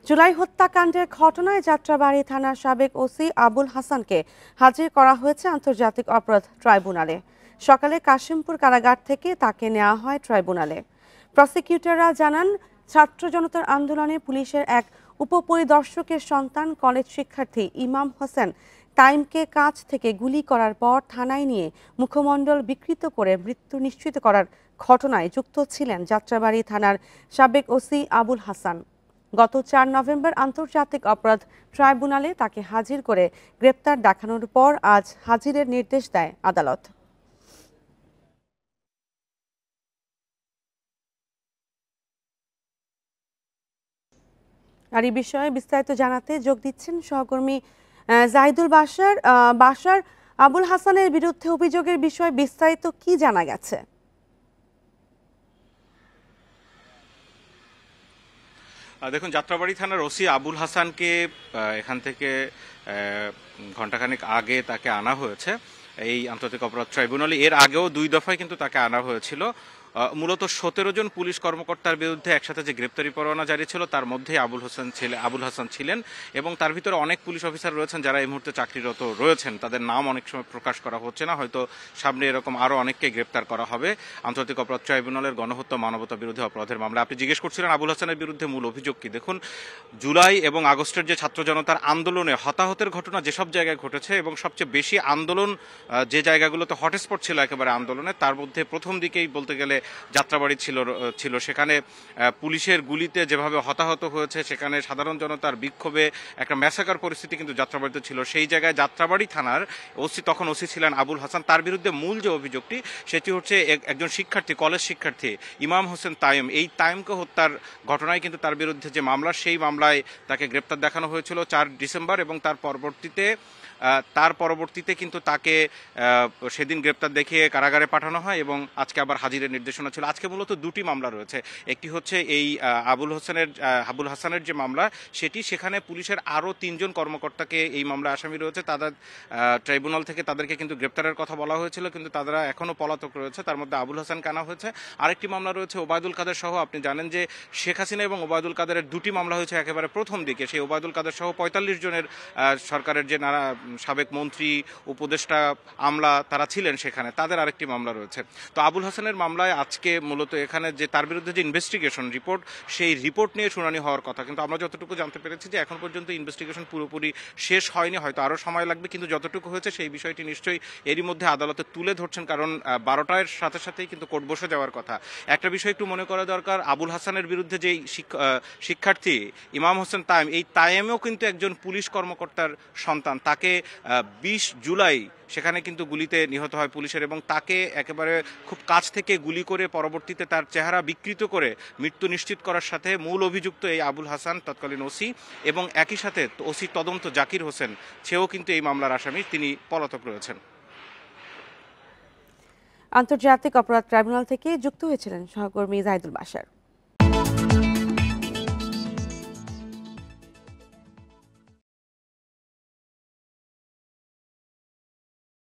জুলাই হত্যাকাণ্ডের ঘটনায় যাত্রাবাড়ী থানার সাবেক ওসি আবুল হাসানকে হাজির করা হয়েছে আন্তর্জাতিক অপরাধ ট্রাইব্যুনালে। সকালে কাশিমপুর কারাগার থেকে তাকে নেওয়া হয় ট্রাইব্যুনালে। প্রসিকিউটররা জানান, ছাত্র জনতার আন্দোলনে পুলিশের এক উপপরিদর্শকের সন্তান কলেজ শিক্ষার্থী ইমাম হোসেন তাইমকে কাছ থেকে গুলি করার পর থানায় নিয়ে মুখমণ্ডল বিকৃত করে মৃত্যু নিশ্চিত করার ঘটনায় যুক্ত ছিলেন যাত্রাবাড়ী থানার সাবেক ওসি আবুল হাসান। গত ৪ নভেম্বর আন্তর্জাতিক অপরাধ ট্রাইব্যুনালে তাকে হাজির করে গ্রেপ্তার দেখানোর পর আজ হাজিরের নির্দেশ দেয় আদালত। আর এই বিষয়ে বিস্তারিত জানাতে যোগ দিচ্ছেন সহকর্মী জাহিদুল বাশার। আবুল হাসানের বিরুদ্ধে অভিযোগের বিষয়ে বিস্তারিত কি জানা গেছে? দেখুন, যাত্রাবাড়ী থানার ওসি আবুল হাসানকে এখান থেকে ঘণ্টাখানেক আগে তাকে আনা হয়েছে এই আন্তর্জাতিক অপরাধ ট্রাইব্যুনালে। এর আগেও 2 দফায় কিন্তু তাকে আনা হয়েছিল। মূলত 17 জন পুলিশ কর্মকর্তার বিরুদ্ধে একসাথে যে গ্রেপ্তারি পরোয়ানা জারি ছিল তার মধ্যে আবুল হাসান ছিলেন, এবং তার ভিতরে অনেক পুলিশ অফিসার রয়েছেন যারা এই মুহূর্তে চাকরিরত রয়েছেন। তাদের নাম অনেক সময় প্রকাশ করা হচ্ছে না, হয়তো সামনে এরকম আরও অনেককে গ্রেপ্তার করা হবে আন্তর্জাতিক অপরাধ ট্রাইব্যুনালের গণহত্যা মানবতা বিরোধী অপরাধের মামলা। আপনি জিজ্ঞেস করছিলেন আবুল হাসানের বিরুদ্ধে মূল অভিযোগ কি। দেখুন, জুলাই এবং আগস্টের যে ছাত্র জনতার আন্দোলনে হতাহতের ঘটনা যেসব জায়গায় ঘটেছে এবং সবচেয়ে বেশি আন্দোলন যে জায়গাগুলোতে হটস্পট ছিল একেবারে আন্দোলনে, তার মধ্যে প্রথম দিকেই বলতে গেলে যাত্রাবাড়ি ছিল। সেখানে পুলিশের গুলিতে যেভাবে হতাহত হয়েছে, সেখানে সাধারণ জনতার বিক্ষোভে একটা ম্যাসাকার পরিস্থিতি কিন্তু যাত্রাবাড়িতে ছিল। সেই জায়গায় যাত্রাবাড়ি থানার তখন ওসি ছিলেন আবুল হাসান। তার বিরুদ্ধে মূল যে অভিযোগটি সেটি হচ্ছে একজন শিক্ষার্থী, কলেজ শিক্ষার্থী ইমাম হোসেন তাইম, এই তাইমকে হত্যার ঘটনায় কিন্তু তার বিরুদ্ধে যে মামলা, সেই মামলায় তাকে গ্রেপ্তার দেখানো হয়েছিল 4 ডিসেম্বর, এবং তার পরবর্তীতে কিন্তু তাকে সেদিন গ্রেপ্তার দেখিয়ে কারাগারে পাঠানো হয় এবং আজকে আবার হাজিরের নির্দেশনা ছিল। আজকে মূলত 2টি মামলা রয়েছে। একটি হচ্ছে এই আবুল হাসানের যে মামলা সেটি, সেখানে পুলিশের আরও 3 জন কর্মকর্তাকে এই মামলা আসামি রয়েছে। তাদের ট্রাইব্যুনাল থেকে তাদেরকে কিন্তু গ্রেপ্তারের কথা বলা হয়েছিল, কিন্তু তারা এখনও পলাতক রয়েছে। তার মধ্যে আবুল হাসানকে আনা হয়েছে। আরেকটি মামলা রয়েছে ওবায়দুল কাদের সহ। আপনি জানেন যে শেখ হাসিনা এবং ওবায়দুল কাদেরের 2টি মামলা হয়েছে একেবারে প্রথম দিকে। সেই ওবায়দুল কাদের সহ 45 জনের সরকারের যে নানা সাবেক মন্ত্রী, উপদেষ্টা, আমলা তারা ছিলেন সেখানে, তাদের আরেকটি মামলা রয়েছে। তো আবুল হাসানের মামলায় আজকে মূলত এখানে যে তার বিরুদ্ধে যে ইনভেস্টিগেশন রিপোর্ট, সেই রিপোর্ট নিয়ে শুনানি হওয়ার কথা। কিন্তু আমরা যতটুকু জানতে পেরেছি যে এখন পর্যন্ত ইনভেস্টিগেশন পুরোপুরি শেষ হয়নি, হয়তো আরও সময় লাগবে, কিন্তু যতটুকু হয়েছে সেই বিষয়টি নিশ্চয়ই এরই মধ্যে আদালতে তুলে ধরছেন, কারণ 12টার সাথে সাথেই কিন্তু কোর্ট বসে যাওয়ার কথা। একটা বিষয় একটু মনে করা দরকার, আবুল হাসানের বিরুদ্ধে যেই শিক্ষার্থী ইমাম হোসেন তাইম, এই তাইমেও কিন্তু একজন পুলিশ কর্মকর্তার সন্তান। তাকে 20 জুলাই সেখানে কিন্তু গুলিতে নিহত হয় পুলিশের, এবং তাকে একেবারে খুব কাছ থেকে গুলি করে পরবর্তীতে তার চেহারা বিকৃত করে মৃত্যু নিশ্চিত করার সাথে মূল অভিযুক্ত এই আবুল হাসান, তৎকালীন ওসি, এবং একই সাথে ওসি তদন্ত জাকির হোসেন, সেও কিন্তু এই মামলার আসামি, তিনি পলাতক রয়েছেন। আন্তর্জাতিক অপরাধ ট্রাইব্যুনাল থেকে যুক্ত হয়েছিলেন সহকর্মী জাহিদুল বাশার।